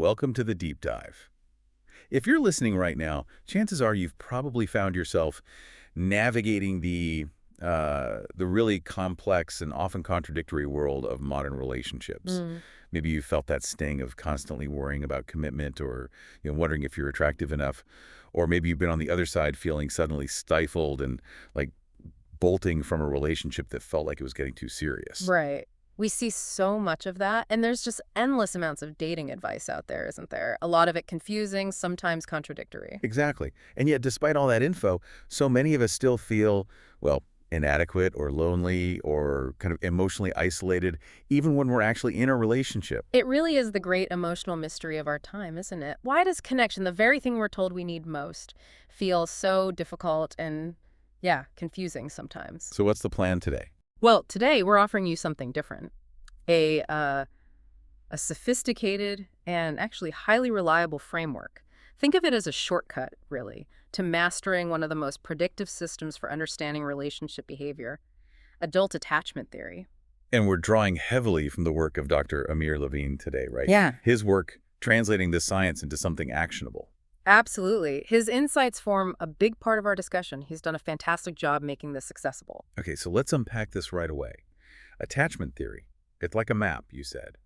welcome to the deep dive. If you're listening right now, chances are you've probably found yourself navigating the really complex and often contradictory world of modern relationships. Mm. Maybe you felt that sting of constantly worrying about commitment or wondering if you're attractive enough. Or maybe you've been on the other side feeling suddenly stifled and like bolting from a relationship that felt like it was getting too serious. Right. We see so much of that, and there's just endless amounts of dating advice out there, isn't there? A lot of it confusing, sometimes contradictory. Exactly. And yet, despite all that info, so many of us still feel, well, inadequate or lonely or kind of emotionally isolated, even when we're actually in a relationship. It really is the great emotional mystery of our time, isn't it? Why does connection, the very thing we're told we need most, feel so difficult and, yeah, confusing sometimes? So what's the plan today? Well, today we're offering you something different. A sophisticated and actually highly reliable framework. Think of it as a shortcut, really, to mastering one of the most predictive systems for understanding relationship behavior, adult attachment theory. And we're drawing heavily from the work of Dr. Amir Levine today, right? Yeah. His work translating this science into something actionable. Absolutely. His insights form a big part of our discussion. He's done a fantastic job making this accessible. Okay, so let's unpack this right away. Attachment theory. It's like a map, you said,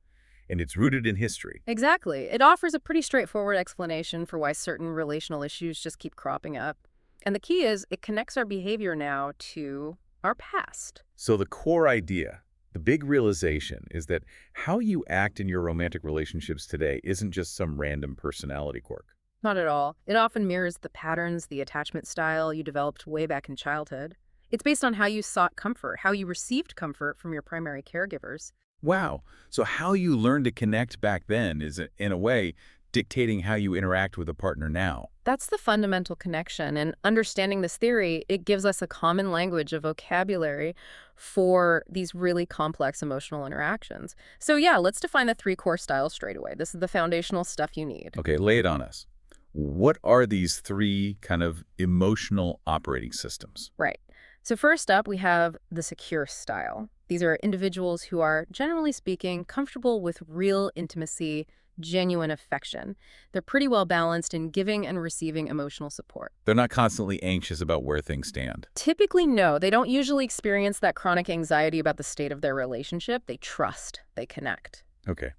and it's rooted in history. Exactly. It offers a pretty straightforward explanation for why certain relational issues just keep cropping up. And the key is it connects our behavior now to our past. So the core idea, the big realization, is that how you act in your romantic relationships today isn't just some random personality quirk. Not at all. It often mirrors the patterns, the attachment style you developed way back in childhood. It's based on how you sought comfort, how you received comfort from your primary caregivers. Wow. So how you learned to connect back then is, in a way, dictating how you interact with a partner now. That's the fundamental connection, and understanding this theory, it gives us a common language, a vocabulary for these really complex emotional interactions. So yeah, let's define the three core styles straight away. This is the foundational stuff you need. Okay, lay it on us. What are these three kind of emotional operating systems? Right. So first up, we have the secure style. These are individuals who are, generally speaking, comfortable with real intimacy, genuine affection. They're pretty well balanced in giving and receiving emotional support. They're not constantly anxious about where things stand. Typically, no. They don't usually experience that chronic anxiety about the state of their relationship. They trust. They connect. Okay.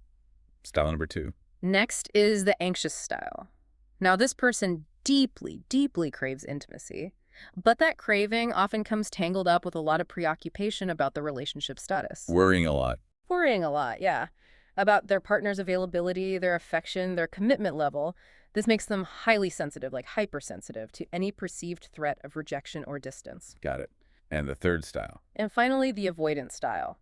Style number 2. Next is the anxious style. Now, this person deeply, deeply craves intimacy, but that craving often comes tangled up with a lot of preoccupation about the relationship status. Worrying a lot. Worrying a lot, yeah, about their partner's availability, their affection, their commitment level. This makes them highly sensitive, like hypersensitive, to any perceived threat of rejection or distance. Got it. And the third style. And finally, the avoidant style.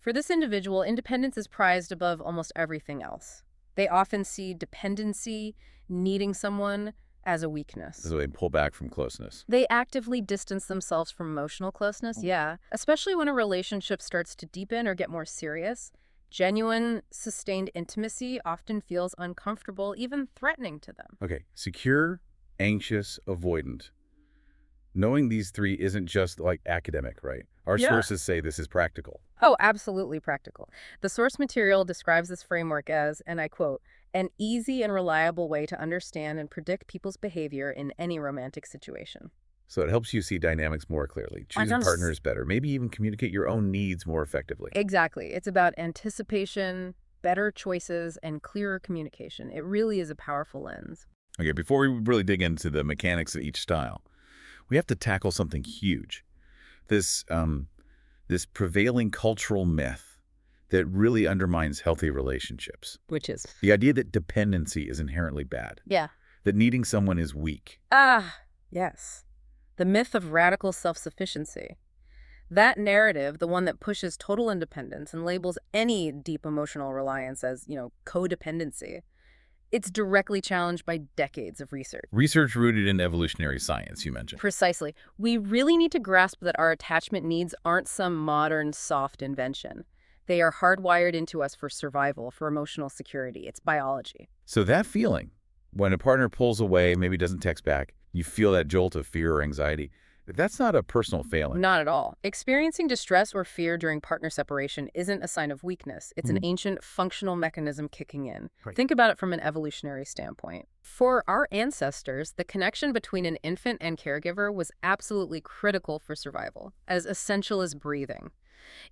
For this individual, independence is prized above almost everything else. They often see dependency, needing someone, as a weakness. So they pull back from closeness. They actively distance themselves from emotional closeness, yeah. Especially when a relationship starts to deepen or get more serious. Genuine, sustained intimacy often feels uncomfortable, even threatening to them. Okay, secure, anxious, avoidant. Knowing these three isn't just like academic, right? Our Yeah. sources say this is practical. Oh, absolutely practical. The source material describes this framework as, and I quote, an easy and reliable way to understand and predict people's behavior in any romantic situation. So it helps you see dynamics more clearly, choose partners better, maybe even communicate your own needs more effectively. Exactly. It's about anticipation, better choices, and clearer communication. It really is a powerful lens. Okay, before we really dig into the mechanics of each style, we have to tackle something huge. This prevailing cultural myth that really undermines healthy relationships. Which is? The idea that dependency is inherently bad. Yeah. That needing someone is weak. Ah, yes. The myth of radical self-sufficiency. That narrative, the one that pushes total independence and labels any deep emotional reliance as, codependency, it's directly challenged by decades of research. Research rooted in evolutionary science, you mentioned. Precisely. We really need to grasp that our attachment needs aren't some modern, soft invention. They are hardwired into us for survival, for emotional security. It's biology. So that feeling, when a partner pulls away, maybe doesn't text back, you feel that jolt of fear or anxiety. That's not a personal failing. Not at all. Experiencing distress or fear during partner separation isn't a sign of weakness. It's an Mhm. ancient functional mechanism kicking in. Right. Think about it from an evolutionary standpoint. For our ancestors, the connection between an infant and caregiver was absolutely critical for survival, as essential as breathing.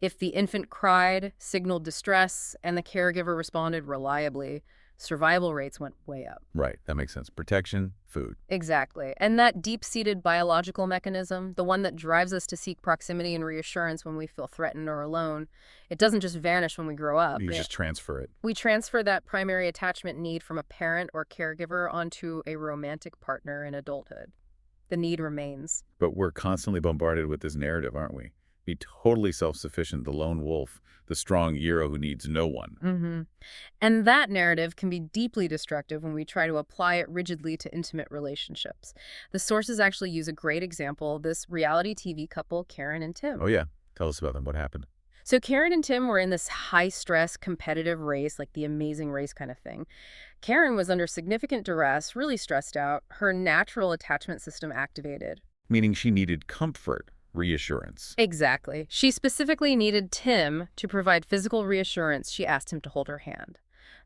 If the infant cried, signaled distress, and the caregiver responded reliably, survival rates went way up. Right. That makes sense. Protection, food. Exactly. And that deep-seated biological mechanism, the one that drives us to seek proximity and reassurance when we feel threatened or alone, it doesn't just vanish when we grow up. You just transfer it. We transfer that primary attachment need from a parent or caregiver onto a romantic partner in adulthood. The need remains. But we're constantly bombarded with this narrative, aren't we? Be totally self-sufficient, the lone wolf, the strong hero who needs no one. Mm-hmm. And that narrative can be deeply destructive when we try to apply it rigidly to intimate relationships. The sources actually use a great example, this reality TV couple, Karen and Tim. Oh, yeah. Tell us about them. What happened? So Karen and Tim were in this high-stress competitive race, like the Amazing Race kind of thing. Karen was under significant duress, really stressed out. Her natural attachment system activated. Meaning she needed comfort, reassurance. Exactly. She specifically needed Tim to provide physical reassurance. She asked him to hold her hand.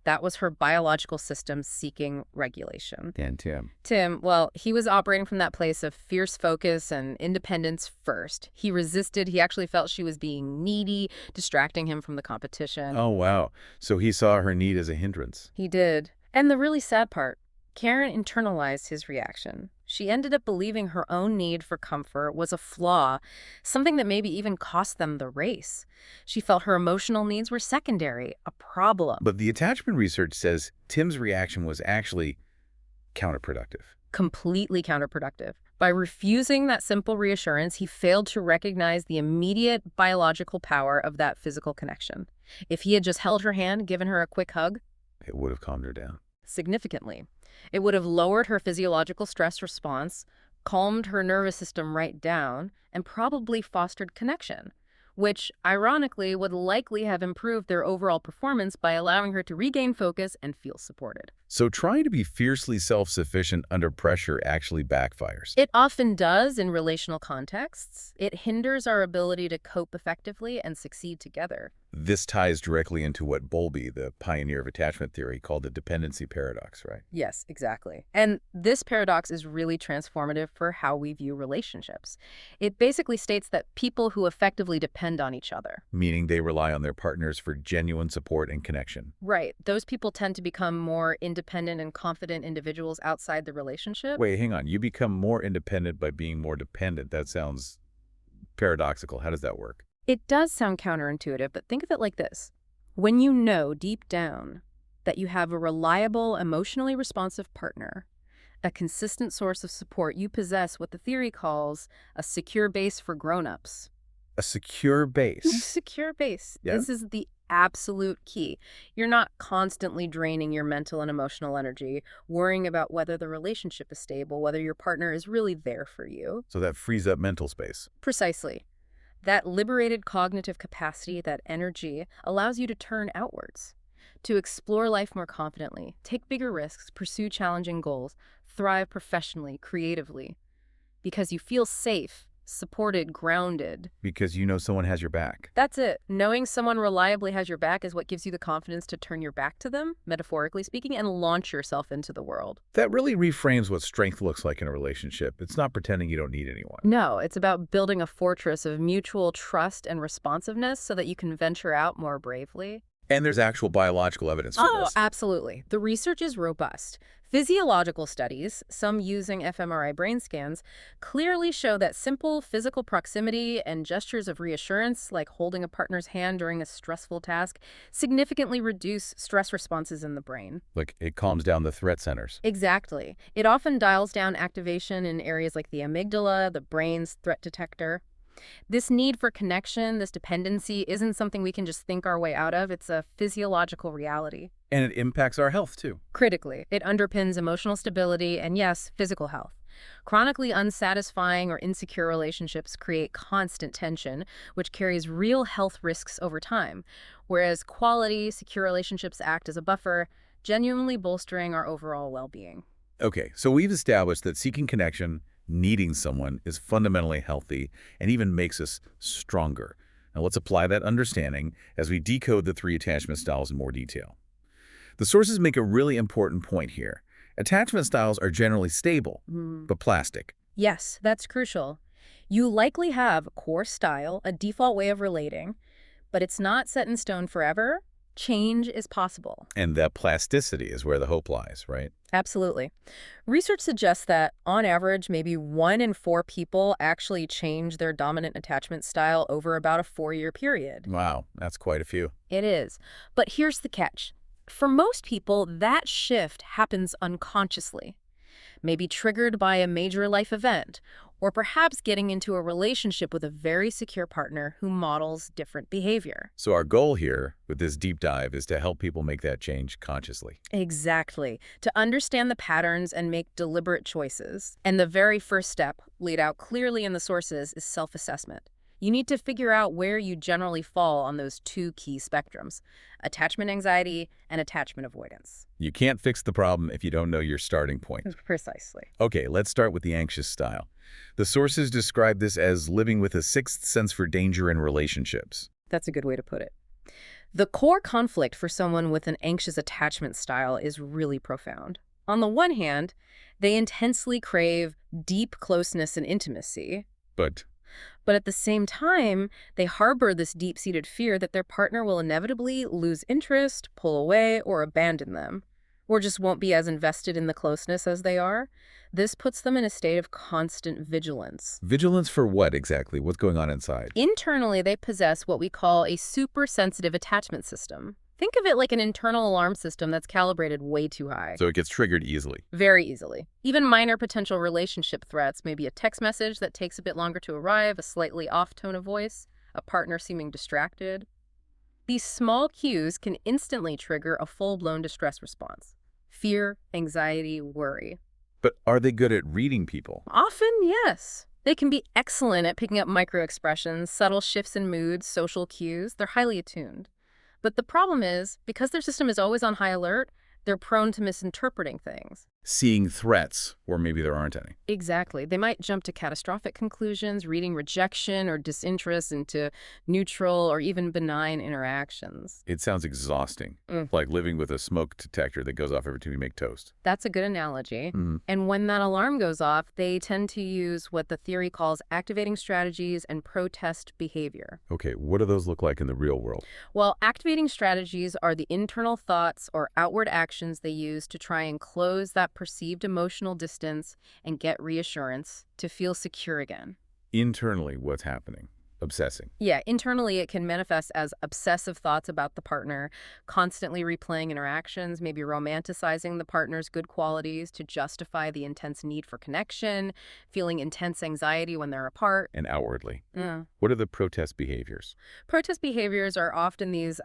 That was her biological system seeking regulation. And Tim. Tim, well, he was operating from that place of fierce focus and independence first. He resisted. He actually felt she was being needy, distracting him from the competition. Oh, wow. So he saw her need as a hindrance. He did. And the really sad part, Karen internalized his reaction. She ended up believing her own need for comfort was a flaw, something that maybe even cost them the race. She felt her emotional needs were secondary, a problem. But the attachment research says Tim's reaction was actually counterproductive. Completely counterproductive. By refusing that simple reassurance, he failed to recognize the immediate biological power of that physical connection. If he had just held her hand, given her a quick hug, It would have calmed her down. significantly, it would have lowered her physiological stress response, calmed her nervous system right down, and probably fostered connection, which, ironically, would likely have improved their overall performance by allowing her to regain focus and feel supported. So trying to be fiercely self-sufficient under pressure actually backfires. It often does in relational contexts. It hinders our ability to cope effectively and succeed together. This ties directly into what Bowlby, the pioneer of attachment theory, called the dependency paradox, right? Yes, exactly. And this paradox is really transformative for how we view relationships. It basically states that people who effectively depend on each other. Meaning they rely on their partners for genuine support and connection. Right. Those people tend to become more independent and confident individuals outside the relationship. Wait, hang on. You become more independent by being more dependent. That sounds paradoxical. How does that work? It does sound counterintuitive, but think of it like this. When you know deep down that you have a reliable, emotionally responsive partner, a consistent source of support, you possess what the theory calls a secure base for grown-ups. A secure base. Secure base. Yeah. This is the absolute key. You're not constantly draining your mental and emotional energy, worrying about whether the relationship is stable, whether your partner is really there for you. So that frees up mental space. Precisely. That liberated cognitive capacity, that energy, allows you to turn outwards, to explore life more confidently, take bigger risks, pursue challenging goals, thrive professionally, creatively, because you feel safe, supported, grounded. Because you know someone has your back. That's it. Knowing someone reliably has your back is what gives you the confidence to turn your back to them, metaphorically speaking, and launch yourself into the world. That really reframes what strength looks like in a relationship. It's not pretending you don't need anyone. No, it's about building a fortress of mutual trust and responsiveness so that you can venture out more bravely. And there's actual biological evidence for Oh, this. absolutely. The research is robust. Physiological studies, some using fMRI brain scans, clearly show that simple physical proximity and gestures of reassurance, like holding a partner's hand during a stressful task, significantly reduce stress responses in the brain. Like, it calms down the threat centers. Exactly. It often dials down activation in areas like the amygdala, the brain's threat detector. This need for connection, this dependency, isn't something we can just think our way out of. It's a physiological reality. And it impacts our health, too. Critically, it underpins emotional stability and, yes, physical health. Chronically unsatisfying or insecure relationships create constant tension, which carries real health risks over time, whereas quality, secure relationships act as a buffer, genuinely bolstering our overall well-being. Okay, so we've established that seeking connection, Needing someone is fundamentally healthy and even makes us stronger. Now let's apply that understanding as we decode the three attachment styles in more detail. The sources make a really important point here. Attachment styles are generally stable, but plastic. Yes, that's crucial. You likely have a core style, a default way of relating, but it's not set in stone forever. Change is possible. And that plasticity is where the hope lies, right? Absolutely. Research suggests that, on average, maybe 1 in 4 people actually change their dominant attachment style over about a 4-year period. Wow, that's quite a few. It is. But here's the catch. For most people, that shift happens unconsciously, maybe triggered by a major life event, or perhaps getting into a relationship with a very secure partner who models different behavior. So our goal here with this deep dive is to help people make that change consciously. Exactly. To understand the patterns and make deliberate choices. And the very first step, laid out clearly in the sources, is self-assessment. You need to figure out where you generally fall on those two key spectrums, attachment anxiety and attachment avoidance. You can't fix the problem if you don't know your starting point. Precisely. Okay, let's start with the anxious style. The sources describe this as living with a sixth sense for danger in relationships. That's a good way to put it. The core conflict for someone with an anxious attachment style is really profound. On the one hand, they intensely crave deep closeness and intimacy. But at the same time, they harbor this deep-seated fear that their partner will inevitably lose interest, pull away, or abandon them, or just won't be as invested in the closeness as they are. This puts them in a state of constant vigilance. Vigilance for what exactly? What's going on inside? Internally, they possess what we call a super-sensitive attachment system. Think of it like an internal alarm system that's calibrated way too high. So it gets triggered easily. Very easily. Even minor potential relationship threats, maybe a text message that takes a bit longer to arrive, a slightly off tone of voice, a partner seeming distracted. These small cues can instantly trigger a full-blown distress response. Fear, anxiety, worry. But are they good at reading people? Often, yes. They can be excellent at picking up microexpressions, subtle shifts in moods, social cues. They're highly attuned. But the problem is, because their system is always on high alert, they're prone to misinterpreting things. Seeing threats, or maybe there aren't any. Exactly. They might jump to catastrophic conclusions, reading rejection or disinterest into neutral or even benign interactions. It sounds exhausting, like living with a smoke detector that goes off every time you make toast. That's a good analogy. And when that alarm goes off, they tend to use what the theory calls activating strategies and protest behavior. Okay, what do those look like in the real world? Well, activating strategies are the internal thoughts or outward actions they use to try and close that perceived emotional distance and get reassurance to feel secure again. Internally, what's happening? Obsessing. Yeah, internally it can manifest as obsessive thoughts about the partner, constantly replaying interactions, maybe romanticizing the partner's good qualities to justify the intense need for connection, feeling intense anxiety when they're apart. And outwardly. Yeah. What are the protest behaviors? Protest behaviors are often these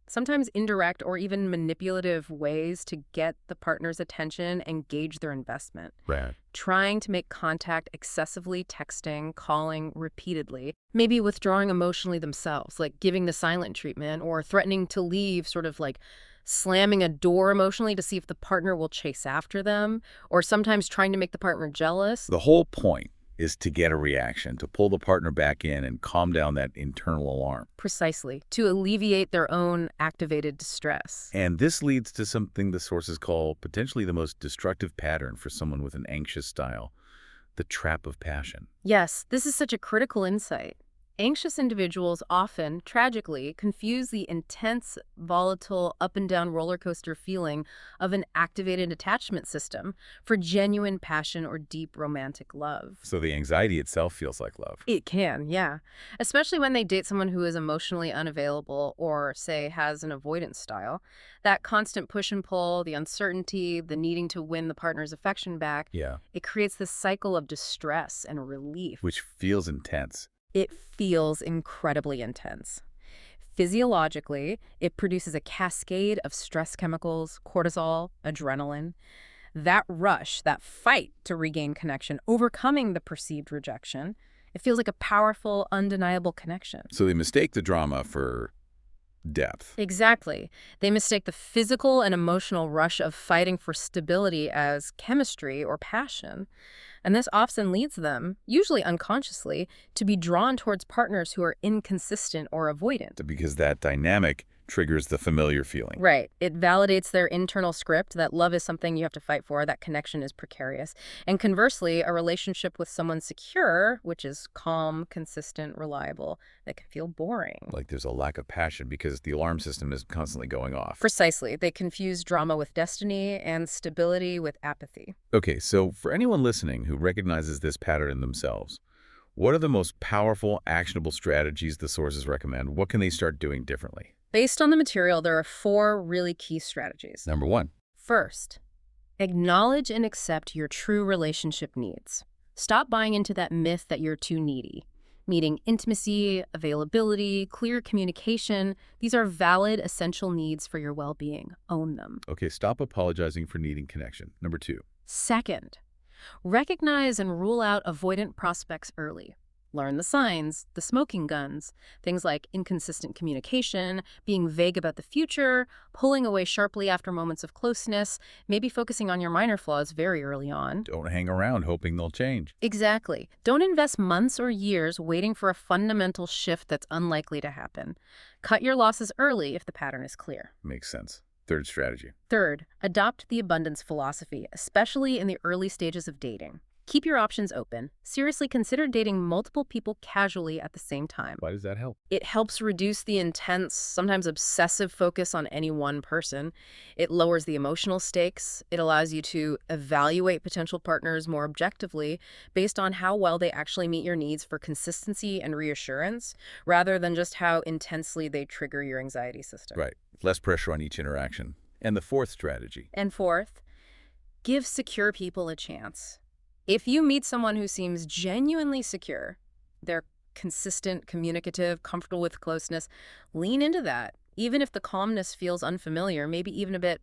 sometimes indirect or even manipulative ways to get the partner's attention and gauge their investment. Rad. Trying to make contact excessively, texting, calling repeatedly, maybe withdrawing emotionally themselves, like giving the silent treatment, or threatening to leave, sort of like slamming a door emotionally to see if the partner will chase after them, or sometimes trying to make the partner jealous. The whole point is to get a reaction, to pull the partner back in and calm down that internal alarm. Precisely, to alleviate their own activated distress. And this leads to something the sources call potentially the most destructive pattern for someone with an anxious style, the trap of passion. Yes, this is such a critical insight. Anxious individuals often, tragically, confuse the intense, volatile, up-and-down roller coaster feeling of an activated attachment system for genuine passion or deep romantic love. So the anxiety itself feels like love. It can, yeah. Especially when they date someone who is emotionally unavailable or, say, has an avoidance style. That constant push and pull, the uncertainty, the needing to win the partner's affection back, it creates this cycle of distress and relief. Which feels intense. It feels incredibly intense. Physiologically, it produces a cascade of stress chemicals, cortisol, adrenaline. That rush, that fight to regain connection, overcoming the perceived rejection, it feels like a powerful, undeniable connection. So they mistake the drama for depth. Exactly. They mistake the physical and emotional rush of fighting for stability as chemistry or passion. And this often leads them, usually unconsciously, to be drawn towards partners who are inconsistent or avoidant. Because that dynamic triggers the familiar feeling. Right. It validates their internal script that love is something you have to fight for, that connection is precarious. And conversely, a relationship with someone secure, which is calm, consistent, reliable, that can feel boring. Like there's a lack of passion because the alarm system is constantly going off. Precisely. They confuse drama with destiny and stability with apathy. Okay, so for anyone listening who recognizes this pattern in themselves, what are the most powerful, actionable strategies the sources recommend? What can they start doing differently? Based on the material, there are 4 really key strategies. Number 1. First, acknowledge and accept your true relationship needs. Stop buying into that myth that you're too needy. Needing intimacy, availability, clear communication, these are valid, essential needs for your well-being. Own them. Okay, stop apologizing for needing connection. Number 2. Second, recognize and rule out avoidant prospects early. Learn the signs, the smoking guns, things like inconsistent communication, being vague about the future, pulling away sharply after moments of closeness, maybe focusing on your minor flaws very early on. Don't hang around hoping they'll change. Exactly. Don't invest months or years waiting for a fundamental shift that's unlikely to happen. Cut your losses early if the pattern is clear. Makes sense. Third strategy. Third, adopt the abundance philosophy, especially in the early stages of dating. Keep your options open. Seriously consider dating multiple people casually at the same time. Why does that help? It helps reduce the intense, sometimes obsessive focus on any one person. It lowers the emotional stakes. It allows you to evaluate potential partners more objectively based on how well they actually meet your needs for consistency and reassurance, rather than just how intensely they trigger your anxiety system. Right. Less pressure on each interaction. And the fourth strategy. And fourth, give secure people a chance. If you meet someone who seems genuinely secure, they're consistent, communicative, comfortable with closeness, lean into that, even if the calmness feels unfamiliar, maybe even a bit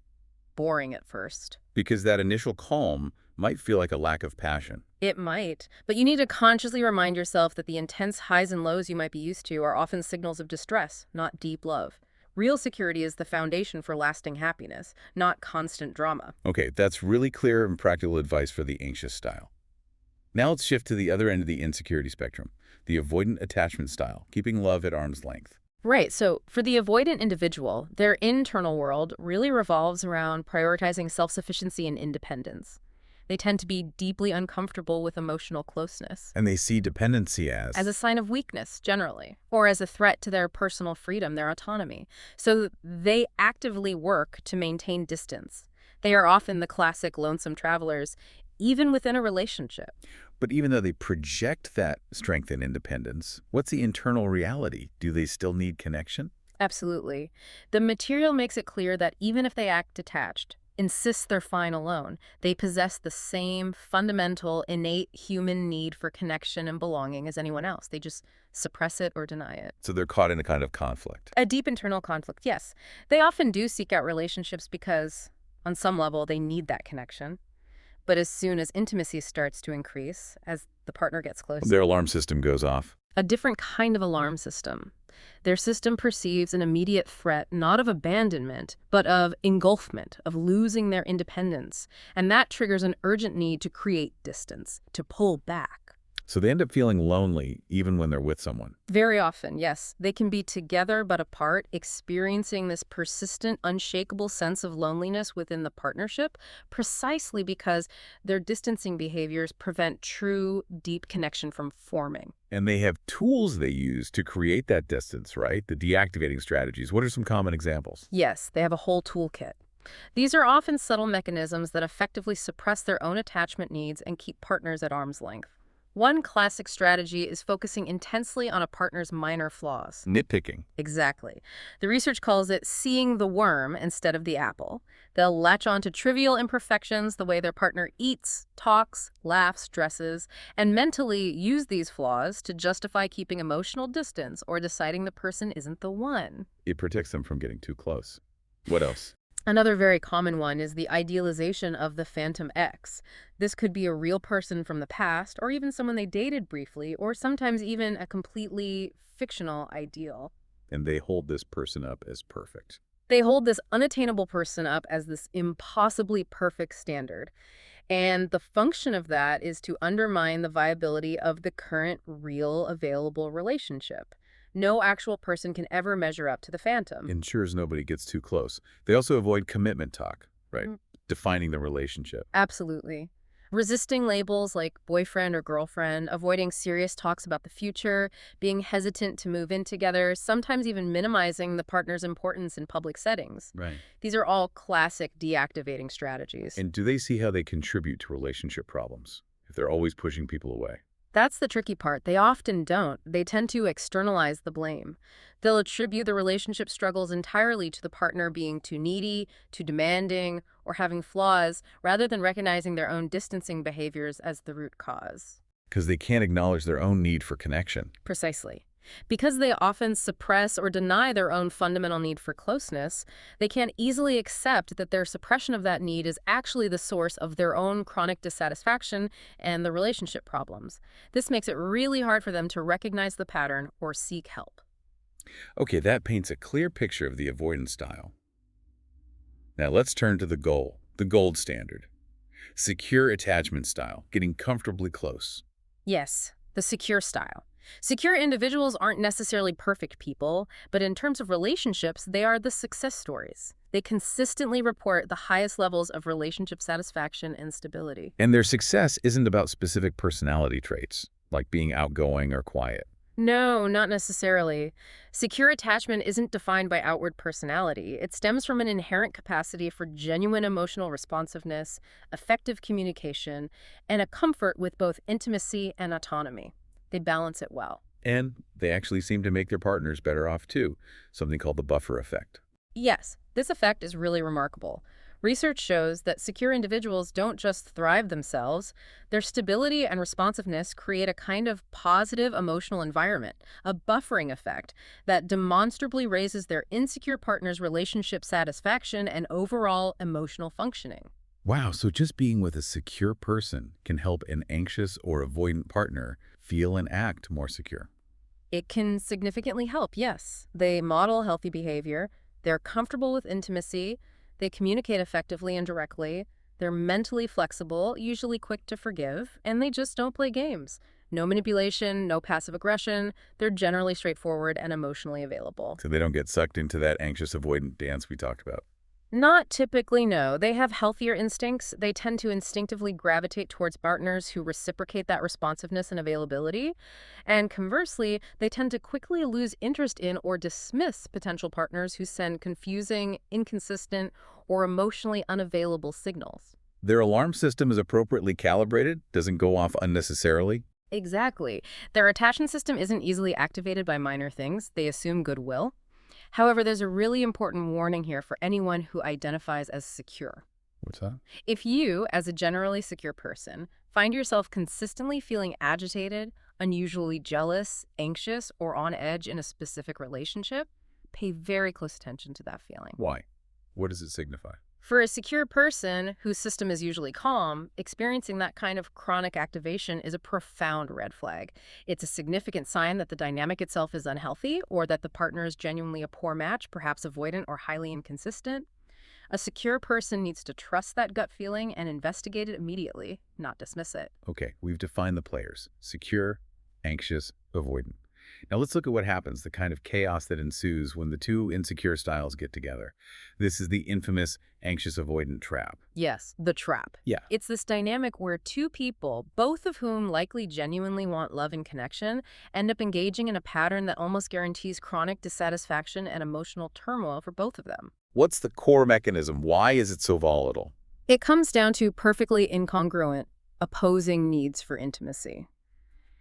boring at first. Because that initial calm might feel like a lack of passion. It might, but you need to consciously remind yourself that the intense highs and lows you might be used to are often signals of distress, not deep love. Real security is the foundation for lasting happiness, not constant drama. Okay, that's really clear and practical advice for the anxious style. Now let's shift to the other end of the insecurity spectrum, the avoidant attachment style, keeping love at arm's length. Right, so for the avoidant individual, their internal world really revolves around prioritizing self-sufficiency and independence. They tend to be deeply uncomfortable with emotional closeness. And they see dependency as As a sign of weakness, generally, or as a threat to their personal freedom, their autonomy. So they actively work to maintain distance. They are often the classic lonesome travelers, even within a relationship. But even though they project that strength and independence, what's the internal reality? Do they still need connection? Absolutely. The material makes it clear that even if they act detached, insist they're fine alone, they possess the same fundamental, innate human need for connection and belonging as anyone else. They just suppress it or deny it. So they're caught in a kind of conflict. A deep internal conflict, yes. They often do seek out relationships because, on some level, they need that connection. But as soon as intimacy starts to increase, as the partner gets closer, Their alarm system goes off. a different kind of alarm system. Their system perceives an immediate threat, not of abandonment, but of engulfment, of losing their independence. And that triggers an urgent need to create distance, to pull back. So they end up feeling lonely even when they're with someone. Very often, yes. They can be together but apart, experiencing this persistent, unshakable sense of loneliness within the partnership, precisely because their distancing behaviors prevent true, deep connection from forming. And they have tools they use to create that distance, right? The deactivating strategies. What are some common examples? Yes, they have a whole toolkit. These are often subtle mechanisms that effectively suppress their own attachment needs and keep partners at arm's length. One classic strategy is focusing intensely on a partner's minor flaws. Nitpicking. Exactly. The research calls it seeing the worm instead of the apple. They'll latch on to trivial imperfections, the way their partner eats, talks, laughs, dresses, and mentally use these flaws to justify keeping emotional distance or deciding the person isn't the one. It protects them from getting too close. What else? Another very common one is the idealization of the phantom ex. This could be a real person from the past, or even someone they dated briefly, or sometimes even a completely fictional ideal. And they hold this person up as perfect. They hold this unattainable person up as this impossibly perfect standard. And the function of that is to undermine the viability of the current real available relationship. No actual person can ever measure up to the phantom. Ensures nobody gets too close. They also avoid commitment talk, right? Mm, Defining the relationship. absolutely. Resisting labels like boyfriend or girlfriend, avoiding serious talks about the future, being hesitant to move in together, sometimes even minimizing the partner's importance in public settings. Right. These are all classic deactivating strategies. And do they see how they contribute to relationship problems if they're always pushing people away? That's the tricky part. They often don't. They tend to externalize the blame. They'll attribute the relationship struggles entirely to the partner being too needy, too demanding, or having flaws, rather than recognizing their own distancing behaviors as the root cause. Because they can't acknowledge their own need for connection. Precisely. Because they often suppress or deny their own fundamental need for closeness, they can't easily accept that their suppression of that need is actually the source of their own chronic dissatisfaction and the relationship problems. This makes it really hard for them to recognize the pattern or seek help. Okay, that paints a clear picture of the avoidance style. Now let's turn to the goal, the gold standard. Secure attachment style, getting comfortably close. Yes, the secure style. Secure individuals aren't necessarily perfect people, but in terms of relationships, they are the success stories. They consistently report the highest levels of relationship satisfaction and stability. And their success isn't about specific personality traits, like being outgoing or quiet. No, not necessarily. Secure attachment isn't defined by outward personality. It stems from an inherent capacity for genuine emotional responsiveness, effective communication, and a comfort with both intimacy and autonomy. They balance it well. And they actually seem to make their partners better off too, something called the buffer effect. Yes, this effect is really remarkable. Research shows that secure individuals don't just thrive themselves, their stability and responsiveness create a kind of positive emotional environment, a buffering effect that demonstrably raises their insecure partner's relationship satisfaction and overall emotional functioning. Wow, so just being with a secure person can help an anxious or avoidant partner feel and act more secure. It can significantly help, yes. They model healthy behavior, they're comfortable with intimacy, they communicate effectively and directly, they're mentally flexible, usually quick to forgive, and they just don't play games. No manipulation, no passive aggression, they're generally straightforward and emotionally available. So they don't get sucked into that anxious avoidant dance we talked about. Not typically, no. They have healthier instincts. They tend to instinctively gravitate towards partners who reciprocate that responsiveness and availability. And conversely, they tend to quickly lose interest in or dismiss potential partners who send confusing, inconsistent, or emotionally unavailable signals. Their alarm system is appropriately calibrated, doesn't go off unnecessarily. Exactly. Their attachment system isn't easily activated by minor things. They assume goodwill. However, there's a really important warning here for anyone who identifies as secure. What's that? If you, as a generally secure person, find yourself consistently feeling agitated, unusually jealous, anxious, or on edge in a specific relationship, pay very close attention to that feeling. Why? What does it signify? For a secure person whose system is usually calm, experiencing that kind of chronic activation is a profound red flag. It's a significant sign that the dynamic itself is unhealthy or that the partner is genuinely a poor match, perhaps avoidant or highly inconsistent. A secure person needs to trust that gut feeling and investigate it immediately, not dismiss it. Okay, we've defined the players. Secure, anxious, avoidant. Now let's look at what happens, the kind of chaos that ensues when the two insecure styles get together. This is the infamous anxious avoidant trap. Yes, the trap. Yeah. It's this dynamic where two people, both of whom likely genuinely want love and connection, end up engaging in a pattern that almost guarantees chronic dissatisfaction and emotional turmoil for both of them. What's the core mechanism? Why is it so volatile? It comes down to perfectly incongruent, opposing needs for intimacy.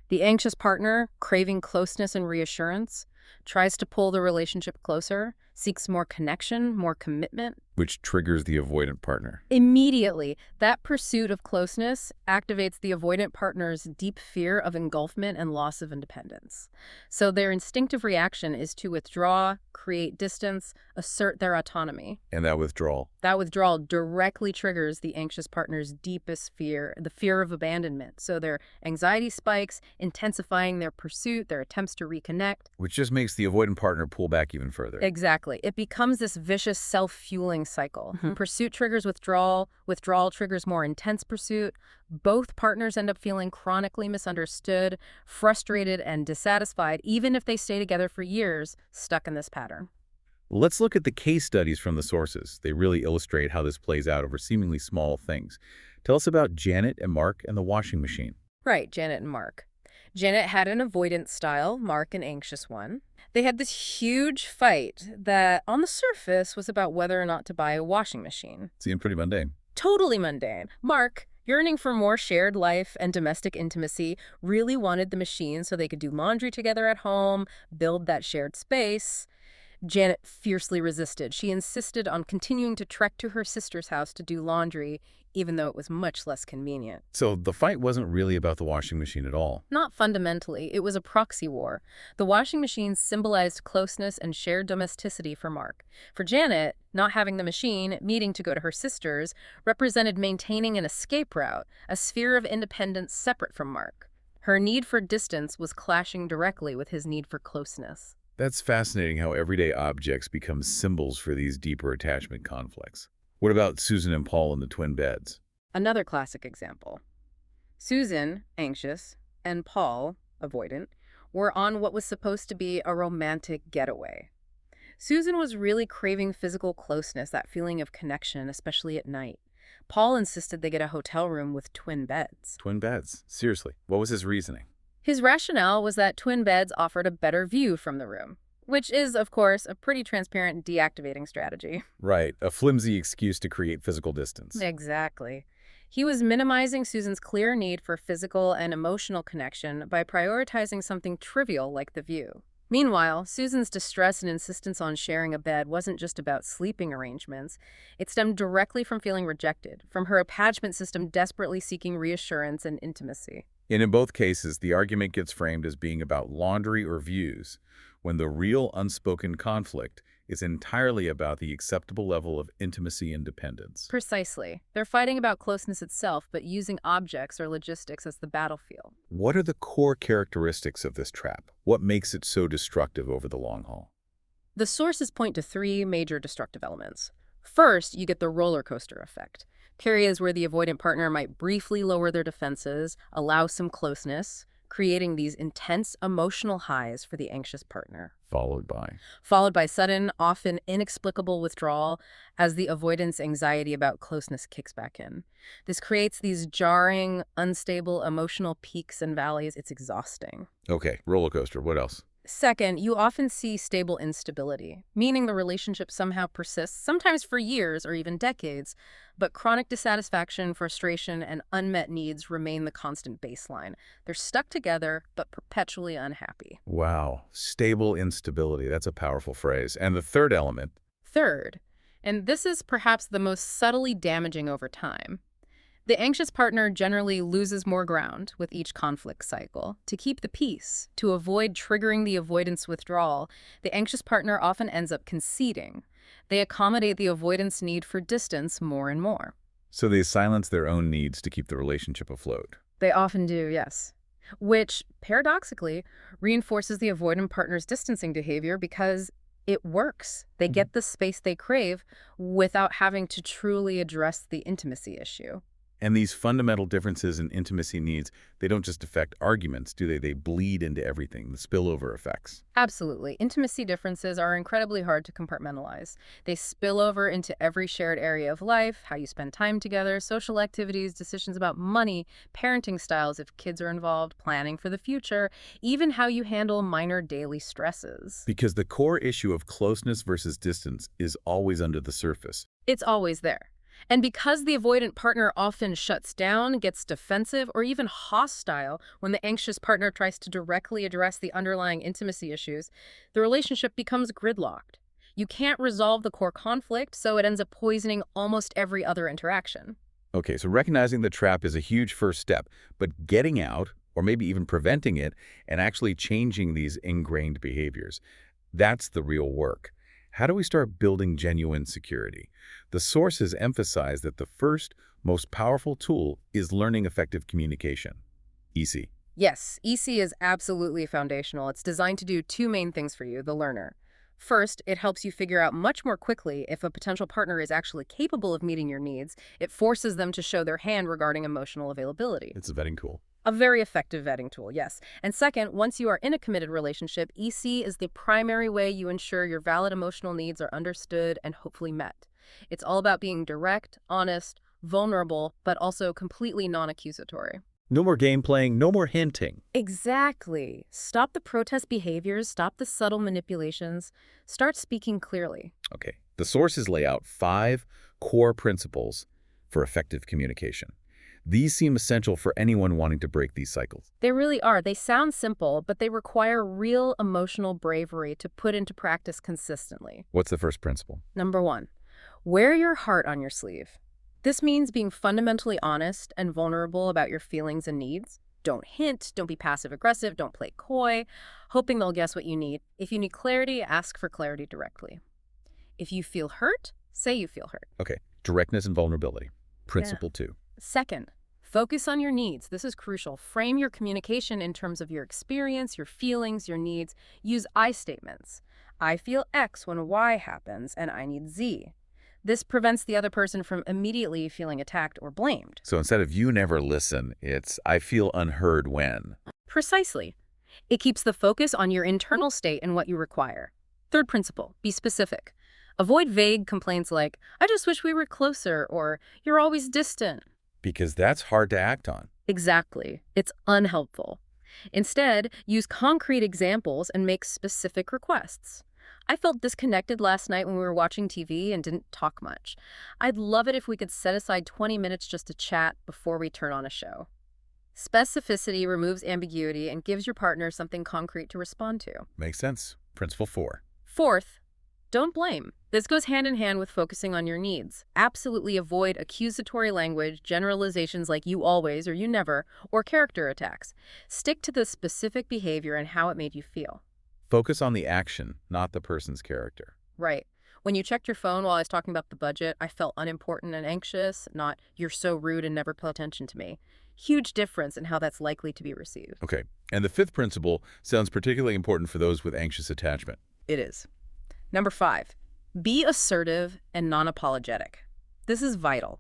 The anxious partner, craving closeness and reassurance, tries to pull the relationship closer, seeks more connection, more commitment. Which triggers the avoidant partner. Immediately, that pursuit of closeness activates the avoidant partner's deep fear of engulfment and loss of independence. So their instinctive reaction is to withdraw, create distance, assert their autonomy. And that withdrawal. That withdrawal directly triggers the anxious partner's deepest fear, the fear of abandonment. So their anxiety spikes, intensifying their pursuit, their attempts to reconnect. Which just makes the avoidant partner pull back even further. Exactly. It becomes this vicious self-fueling cycle. Pursuit triggers withdrawal, withdrawal triggers more intense pursuit. Both partners end up feeling chronically misunderstood, frustrated, and dissatisfied, even if they stay together for years, stuck in this pattern. Let's look at the case studies from the sources. They really illustrate how this plays out over seemingly small things. Tell us about Janet and Mark and the washing machine. Right, Janet and Mark. Janet had an avoidant style, Mark an anxious one. They had this huge fight that, on the surface, was about whether or not to buy a washing machine. Seemed pretty mundane. Totally mundane. Mark, yearning for more shared life and domestic intimacy, really wanted the machine so they could do laundry together at home, build that shared space. Janet fiercely resisted. She insisted on continuing to trek to her sister's house to do laundry, even though it was much less convenient. So the fight wasn't really about the washing machine at all. Not fundamentally. It was a proxy war. The washing machine symbolized closeness and shared domesticity for Mark. For Janet, not having the machine, needing to go to her sister's, represented maintaining an escape route, a sphere of independence separate from Mark. Her need for distance was clashing directly with his need for closeness. That's fascinating how everyday objects become symbols for these deeper attachment conflicts. What about Susan and Paul in the twin beds? Another classic example. Susan, anxious, and Paul, avoidant, were on what was supposed to be a romantic getaway. Susan was really craving physical closeness, that feeling of connection, especially at night. Paul insisted they get a hotel room with twin beds. Twin beds? Seriously, what was his reasoning? His rationale was that twin beds offered a better view from the room, which is, of course, a pretty transparent deactivating strategy. Right, a flimsy excuse to create physical distance. Exactly. He was minimizing Susan's clear need for physical and emotional connection by prioritizing something trivial like the view. Meanwhile, Susan's distress and insistence on sharing a bed wasn't just about sleeping arrangements. It stemmed directly from feeling rejected, from her attachment system desperately seeking reassurance and intimacy. And in both cases, the argument gets framed as being about laundry or views, when the real unspoken conflict is entirely about the acceptable level of intimacy and dependence. Precisely. They're fighting about closeness itself, but using objects or logistics as the battlefield. What are the core characteristics of this trap? What makes it so destructive over the long haul? The sources point to three major destructive elements. First, you get the roller coaster effect. Periods where the avoidant partner might briefly lower their defenses, allow some closeness, creating these intense emotional highs for the anxious partner. Followed by sudden, often inexplicable withdrawal as the avoidance anxiety about closeness kicks back in. This creates these jarring, unstable emotional peaks and valleys. It's exhausting. Okay, roller coaster. What else? Second, you often see stable instability, meaning the relationship somehow persists, sometimes for years or even decades, but chronic dissatisfaction, frustration, and unmet needs remain the constant baseline. They're stuck together, but perpetually unhappy. Wow, stable instability. That's a powerful phrase. And the third element? Third, and this is perhaps the most subtly damaging over time, the anxious partner generally loses more ground with each conflict cycle. To keep the peace, to avoid triggering the avoidance withdrawal, the anxious partner often ends up conceding. They accommodate the avoidance need for distance more and more. So they silence their own needs to keep the relationship afloat. They often do, yes. Which, paradoxically, reinforces the avoidant partner's distancing behavior because it works. They get the space they crave without having to truly address the intimacy issue. And these fundamental differences in intimacy needs, they don't just affect arguments, do they? They bleed into everything, the spillover effects. Absolutely. Intimacy differences are incredibly hard to compartmentalize. They spill over into every shared area of life, how you spend time together, social activities, decisions about money, parenting styles if kids are involved, planning for the future, even how you handle minor daily stresses. Because the core issue of closeness versus distance is always under the surface. It's always there. And because the avoidant partner often shuts down, gets defensive, or even hostile when the anxious partner tries to directly address the underlying intimacy issues, the relationship becomes gridlocked. You can't resolve the core conflict, so it ends up poisoning almost every other interaction. Okay, so recognizing the trap is a huge first step, but getting out, or maybe even preventing it, and actually changing these ingrained behaviors, that's the real work. How do we start building genuine security? The sources emphasize that the first, most powerful tool is learning effective communication. EC. Yes, EC is absolutely foundational. It's designed to do two main things for you, the learner. First, it helps you figure out much more quickly if a potential partner is actually capable of meeting your needs. It forces them to show their hand regarding emotional availability. It's a vetting tool. A very effective vetting tool, yes. And second, once you are in a committed relationship, EC is the primary way you ensure your valid emotional needs are understood and hopefully met. It's all about being direct, honest, vulnerable, but also completely non-accusatory. No more game playing, no more hinting. Exactly. Stop the protest behaviors, stop the subtle manipulations, start speaking clearly. Okay. The sources lay out 5 core principles for effective communication. These seem essential for anyone wanting to break these cycles. They really are. They sound simple, but they require real emotional bravery to put into practice consistently. What's the first principle? Number 1, wear your heart on your sleeve. This means being fundamentally honest and vulnerable about your feelings and needs. Don't hint, don't be passive-aggressive, don't play coy, hoping they'll guess what you need. If you need clarity, ask for clarity directly. If you feel hurt, say you feel hurt. Okay. Directness and vulnerability. Principle 2. Second, focus on your needs. This is crucial. Frame your communication in terms of your experience, your feelings, your needs. Use I statements. I feel X when Y happens, and I need Z. This prevents the other person from immediately feeling attacked or blamed. So instead of you never listen, it's I feel unheard when. Precisely. It keeps the focus on your internal state and what you require. Third principle, be specific. Avoid vague complaints like, I just wish we were closer, or you're always distant. Because that's hard to act on. Exactly. It's unhelpful. Instead, use concrete examples and make specific requests. I felt disconnected last night when we were watching TV and didn't talk much. I'd love it if we could set aside 20 minutes just to chat before we turn on a show. Specificity removes ambiguity and gives your partner something concrete to respond to. Makes sense. Principle 4. Fourth, don't blame. This goes hand in hand with focusing on your needs. Absolutely avoid accusatory language, generalizations like you always or you never, or character attacks. Stick to the specific behavior and how it made you feel. Focus on the action, not the person's character. Right. When you checked your phone while I was talking about the budget, I felt unimportant and anxious, not you're so rude and never pay attention to me. Huge difference in how that's likely to be received. Okay. And the 5th principle sounds particularly important for those with anxious attachment. It is. Number 5, be assertive and non-apologetic. This is vital.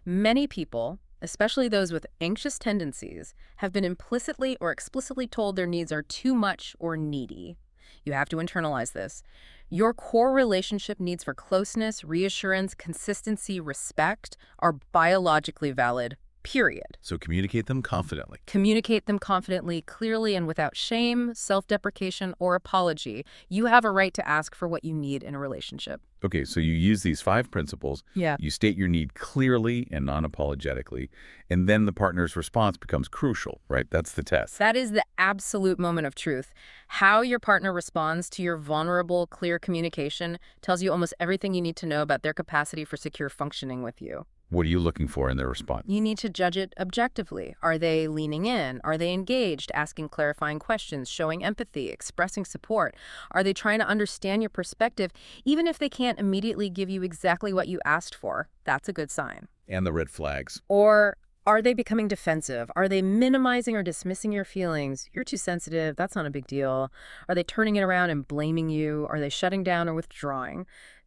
Many people, especially those with anxious tendencies, have been implicitly or explicitly told their needs are too much or needy. You have to internalize this. Your core relationship needs for closeness, reassurance, consistency, respect are biologically valid, period. So communicate them confidently. Communicate them confidently, clearly, and without shame, self-deprecation, or apology. You have a right to ask for what you need in a relationship. Okay, so you use these 5 principles. Yeah. You state your need clearly and non-apologetically, and then the partner's response becomes crucial, right? That's the test. That is the absolute moment of truth. How your partner responds to your vulnerable, clear communication tells you almost everything you need to know about their capacity for secure functioning with you. What are you looking for in their response? You need to judge it objectively. Are they leaning in? Are they engaged, asking clarifying questions, showing empathy, expressing support? Are they trying to understand your perspective, even if they can't immediately give you exactly what you asked for? That's a good sign. And the red flags. Or are they becoming defensive? Are they minimizing or dismissing your feelings? You're too sensitive. That's not a big deal. Are they turning it around and blaming you? Are they shutting down or withdrawing?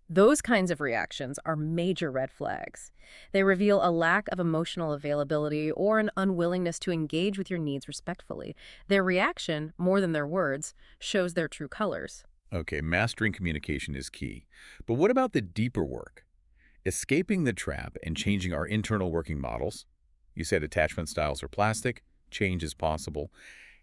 Those kinds of reactions are major red flags. They reveal a lack of emotional availability or an unwillingness to engage with your needs respectfully. Their reaction, more than their words, shows their true colors. Okay, mastering communication is key. But what about the deeper work? Escaping the trap and changing our internal working models? You said attachment styles are plastic, change is possible.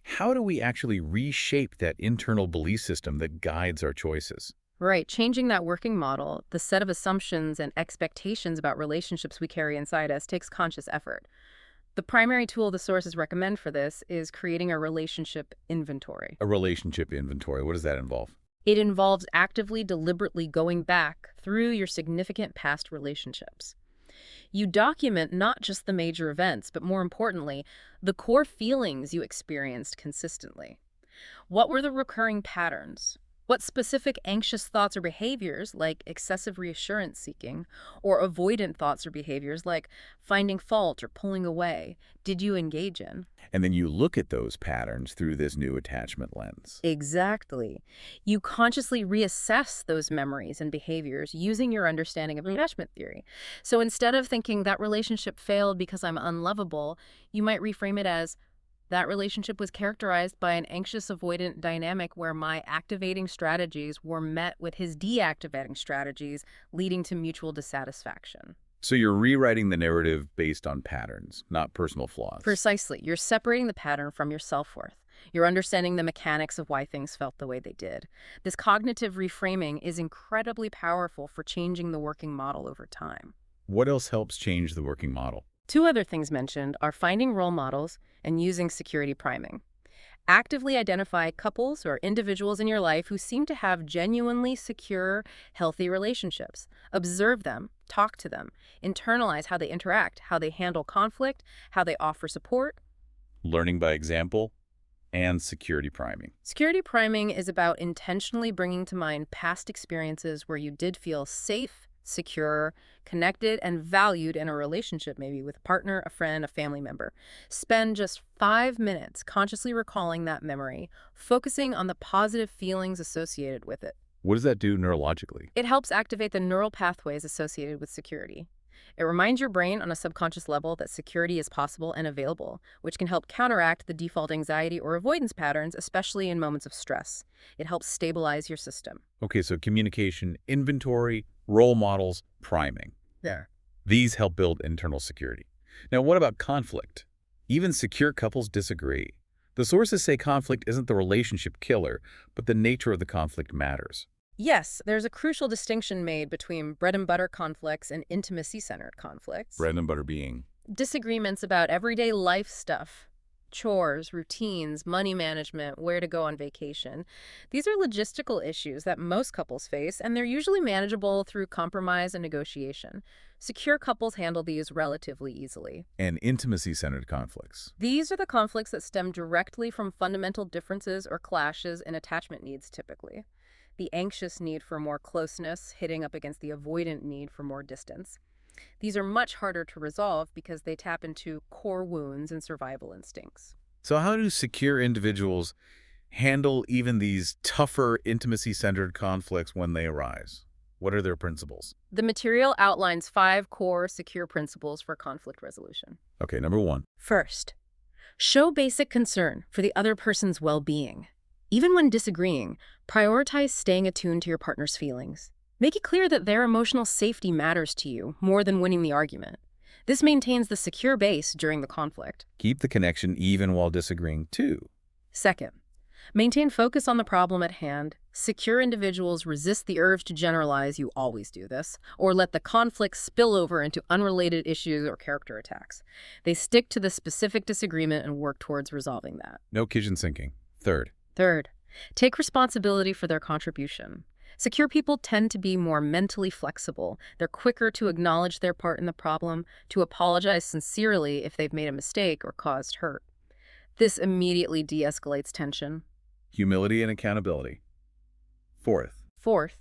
How do we actually reshape that internal belief system that guides our choices? Right, changing that working model, the set of assumptions and expectations about relationships we carry inside us, takes conscious effort. The primary tool the sources recommend for this is creating a relationship inventory. A relationship inventory, what does that involve? It involves actively, deliberately going back through your significant past relationships. You document not just the major events, but more importantly, the core feelings you experienced consistently. What were the recurring patterns? What specific anxious thoughts or behaviors, like excessive reassurance seeking, or avoidant thoughts or behaviors, like finding fault or pulling away, did you engage in? And then you look at those patterns through this new attachment lens. Exactly. You consciously reassess those memories and behaviors using your understanding of attachment theory. So instead of thinking that relationship failed because I'm unlovable, you might reframe it as that relationship was characterized by an anxious avoidant dynamic where my activating strategies were met with his deactivating strategies, leading to mutual dissatisfaction. So you're rewriting the narrative based on patterns, not personal flaws. Precisely. You're separating the pattern from your self-worth. You're understanding the mechanics of why things felt the way they did. This cognitive reframing is incredibly powerful for changing the working model over time. What else helps change the working model? Two other things mentioned are finding role models and using security priming. Actively identify couples or individuals in your life who seem to have genuinely secure, healthy relationships. Observe them, talk to them, internalize how they interact, how they handle conflict, how they offer support. Learning by example and security priming. Security priming is about intentionally bringing to mind past experiences where you did feel safe, secure, connected, and valued in a relationship, maybe with a partner, a friend, a family member. Spend just 5 minutes consciously recalling that memory, focusing on the positive feelings associated with it. What does that do neurologically? It helps activate the neural pathways associated with security. It reminds your brain on a subconscious level that security is possible and available, which can help counteract the default anxiety or avoidance patterns, especially in moments of stress. It helps stabilize your system. Okay, so communication, inventory, role models, priming. Yeah. These help build internal security. Now, what about conflict? Even secure couples disagree. The sources say conflict isn't the relationship killer, but the nature of the conflict matters. Yes, there's a crucial distinction made between bread and butter conflicts and intimacy-centered conflicts. Bread and butter being. Disagreements about everyday life stuff, chores, routines, money management, where to go on vacation. These are logistical issues that most couples face, and they're usually manageable through compromise and negotiation. Secure couples handle these relatively easily. And intimacy-centered conflicts. These are the conflicts that stem directly from fundamental differences or clashes in attachment needs typically. The anxious need for more closeness hitting up against the avoidant need for more distance. These are much harder to resolve because they tap into core wounds and survival instincts. So how do secure individuals handle even these tougher intimacy-centered conflicts when they arise? What are their principles? The material outlines 5 core secure principles for conflict resolution. Okay, number 1. First, show basic concern for the other person's well-being. Even when disagreeing, prioritize staying attuned to your partner's feelings. Make it clear that their emotional safety matters to you more than winning the argument. This maintains the secure base during the conflict. Keep the connection even while disagreeing too. Second, maintain focus on the problem at hand. Secure individuals resist the urge to generalize, you always do this, or let the conflict spill over into unrelated issues or character attacks. They stick to the specific disagreement and work towards resolving that. No kitchen sinking. Third, take responsibility for their contribution. Secure people tend to be more mentally flexible. They're quicker to acknowledge their part in the problem, to apologize sincerely if they've made a mistake or caused hurt. This immediately de-escalates tension. Humility and accountability. Fourth,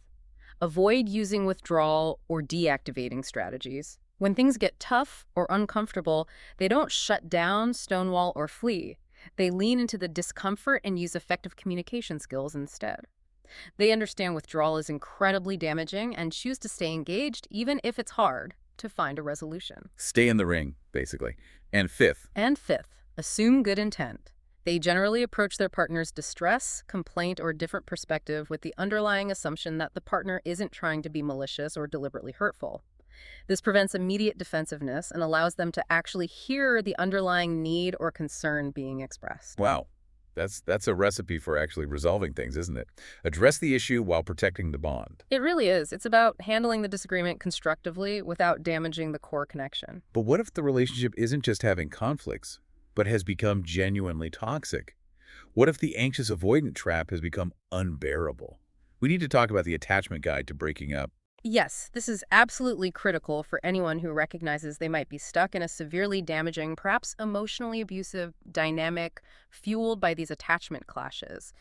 avoid using withdrawal or deactivating strategies. When things get tough or uncomfortable, they don't shut down, stonewall, or flee. They lean into the discomfort and use effective communication skills instead. They understand withdrawal is incredibly damaging and choose to stay engaged even if it's hard to find a resolution. Stay in the ring, basically. And fifth, Assume good intent. They generally approach their partner's distress, complaint, or different perspective with the underlying assumption that the partner isn't trying to be malicious or deliberately hurtful. This prevents immediate defensiveness and allows them to actually hear the underlying need or concern being expressed. wow, that's a recipe for actually resolving things, isn't it? Address the issue while protecting the bond. It really is. It's about handling the disagreement constructively without damaging the core connection. But what if the relationship isn't just having conflicts, but has become genuinely toxic? What if the anxious avoidant trap has become unbearable? We need to talk about the attachment guide to breaking up. Yes, this is absolutely critical for anyone who recognizes they might be stuck in a severely damaging, perhaps emotionally abusive dynamic fueled by these attachment clashes.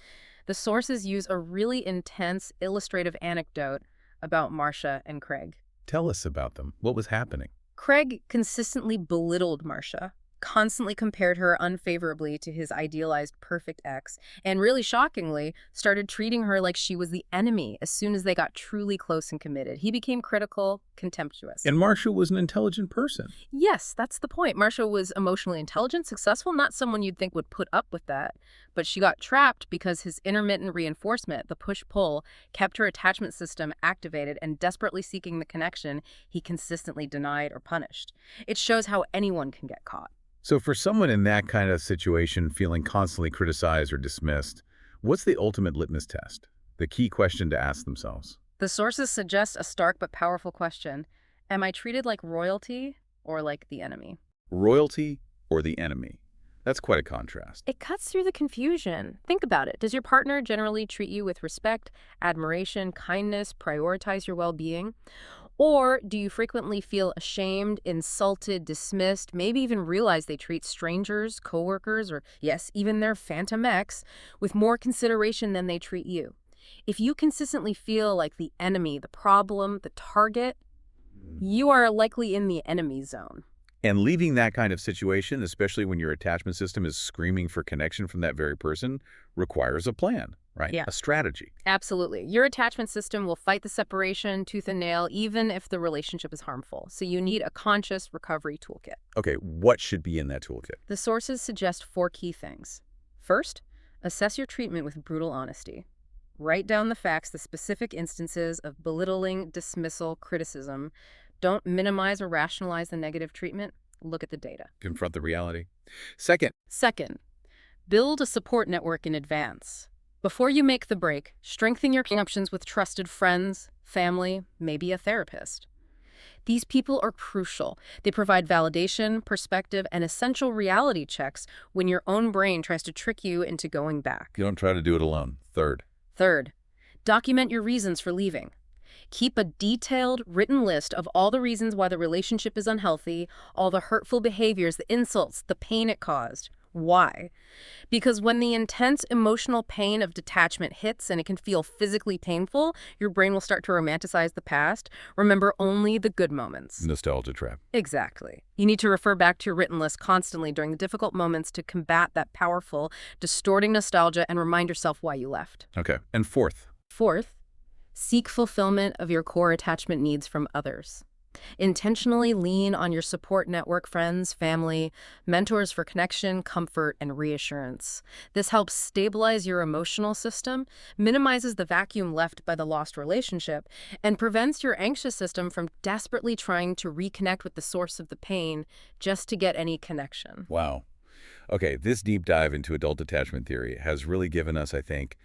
The sources use a really intense illustrative anecdote about Marcia and Craig. Tell us about them. What was happening? Craig consistently belittled Marcia, constantly compared her unfavorably to his idealized perfect ex, and really shockingly, started treating her like she was the enemy as soon as they got truly close and committed. He became critical, contemptuous. And Marcia was an intelligent person. Yes, that's the point. Marcia was emotionally intelligent, successful, not someone you'd think would put up with that. But she got trapped because his intermittent reinforcement, the push-pull, kept her attachment system activated and desperately seeking the connection he consistently denied or punished. It shows how anyone can get caught. So for someone in that kind of situation, feeling constantly criticized or dismissed, what's the ultimate litmus test? The key question to ask themselves? The sources suggest a stark but powerful question. Am I treated like royalty or like the enemy? Royalty or the enemy? That's quite a contrast. It cuts through the confusion. Think about it. Does your partner generally treat you with respect, admiration, kindness, prioritize your well-being? Or do you frequently feel ashamed, insulted, dismissed, maybe even realize they treat strangers, coworkers, or yes, even their phantom ex with more consideration than they treat you? If you consistently feel like the enemy, the problem, the target, you are likely in the enemy zone. And leaving that kind of situation, especially when your attachment system is screaming for connection from that very person, requires a plan, right? Yeah. A strategy. Absolutely. Your attachment system will fight the separation tooth and nail, even if the relationship is harmful. So you need a conscious recovery toolkit. Okay, what should be in that toolkit? The sources suggest 4 key things. First, assess your treatment with brutal honesty. Write down the facts, the specific instances of belittling, dismissal, criticism. Don't minimize or rationalize the negative treatment. Look at the data. Confront the reality. Second, Second, build a support network in advance. Before you make the break, strengthen your connections with trusted friends, family, maybe a therapist. These people are crucial. They provide validation, perspective, and essential reality checks when your own brain tries to trick you into going back. you don't try to do it alone. Third, document your reasons for leaving. Keep a detailed, written list of all the reasons why the relationship is unhealthy, all the hurtful behaviors, the insults, the pain it caused. Why? Because when the intense emotional pain of detachment hits and it can feel physically painful, your brain will start to romanticize the past. Remember only the good moments. Nostalgia trap. Exactly. You need to refer back to your written list constantly during the difficult moments to combat that powerful, distorting nostalgia and remind yourself why you left. Okay. And fourth, Seek fulfillment of your core attachment needs from others. Intentionally lean on your support network, friends, family, mentors for connection, comfort, and reassurance. This helps stabilize your emotional system, minimizes the vacuum left by the lost relationship, and prevents your anxious system from desperately trying to reconnect with the source of the pain just to get any connection. wow. Okay, this deep dive into adult attachment theory has really given us, I think,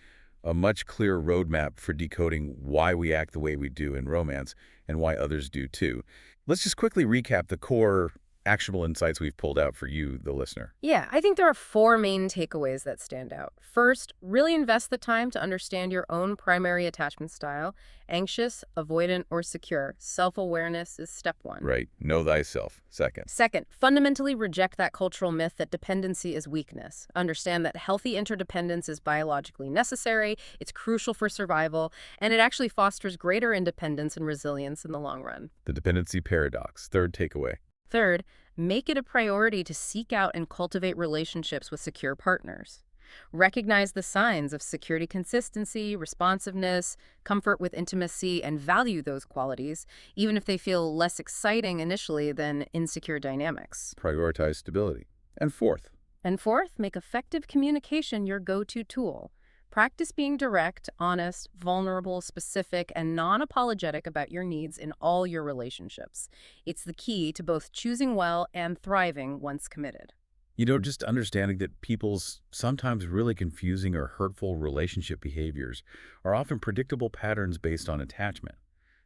a much clearer roadmap for decoding why we act the way we do in romance and why others do too. Let's just quickly recap the core actionable insights we've pulled out for you, the listener. Yeah, I think there are 4 main takeaways that stand out. First, really invest the time to understand your own primary attachment style. Anxious, avoidant, or secure. Self-awareness is step 1. Right. Know thyself. Second, fundamentally reject that cultural myth that dependency is weakness. Understand that healthy interdependence is biologically necessary, it's crucial for survival, and it actually fosters greater independence and resilience in the long run. The dependency paradox. Third takeaway. Third, make it a priority to seek out and cultivate relationships with secure partners. Recognize the signs of security consistency, responsiveness, comfort with intimacy, and value those qualities, even if they feel less exciting initially than insecure dynamics. Prioritize stability. And fourth, Make effective communication your go-to tool. Practice being direct, honest, vulnerable, specific, and non-apologetic about your needs in all your relationships. It's the key to both choosing well and thriving once committed. just understanding that people's sometimes really confusing or hurtful relationship behaviors are often predictable patterns based on attachment,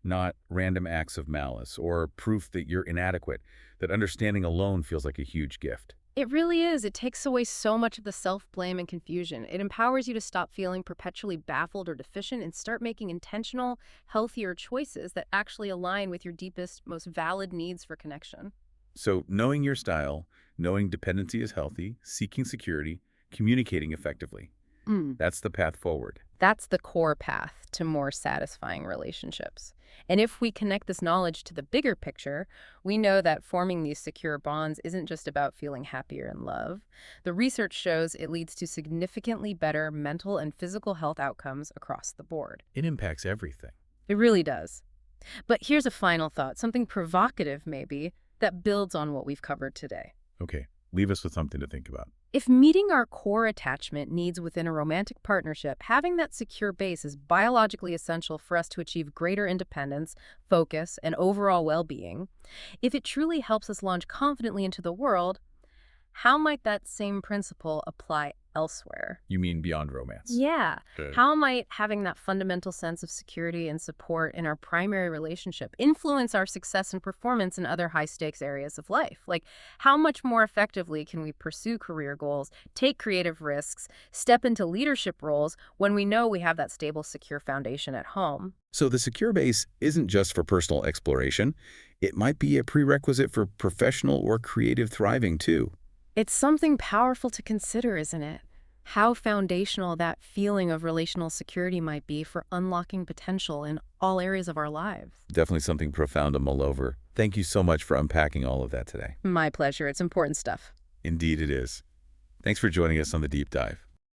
not random acts of malice or proof that you're inadequate, that understanding alone feels like a huge gift. It really is. It takes away so much of the self-blame and confusion. It empowers you to stop feeling perpetually baffled or deficient and start making intentional, healthier choices that actually align with your deepest, most valid needs for connection. So knowing your style, knowing dependency is healthy, seeking security, communicating effectively. Mm. That's the path forward. That's the core path to more satisfying relationships. And if we connect this knowledge to the bigger picture, we know that forming these secure bonds isn't just about feeling happier in love. The research shows it leads to significantly better mental and physical health outcomes across the board. It impacts everything. It really does. But here's a final thought, something provocative maybe, that builds on what we've covered today. Okay, leave us with something to think about. If meeting our core attachment needs within a romantic partnership, having that secure base is biologically essential for us to achieve greater independence, focus, and overall well-being. If it truly helps us launch confidently into the world, how might that same principle apply elsewhere? You mean beyond romance? Yeah. Good. How might having that fundamental sense of security and support in our primary relationship influence our success and performance in other high-stakes areas of life? Like, how much more effectively can we pursue career goals, take creative risks, step into leadership roles when we know we have that stable, secure foundation at home? So the secure base isn't just for personal exploration. It might be a prerequisite for professional or creative thriving, too. It's something powerful to consider, isn't it? How foundational that feeling of relational security might be for unlocking potential in all areas of our lives. Definitely something profound to mull over. Thank you so much for unpacking all of that today. My pleasure. It's important stuff. Indeed it is. Thanks for joining us on The Deep Dive.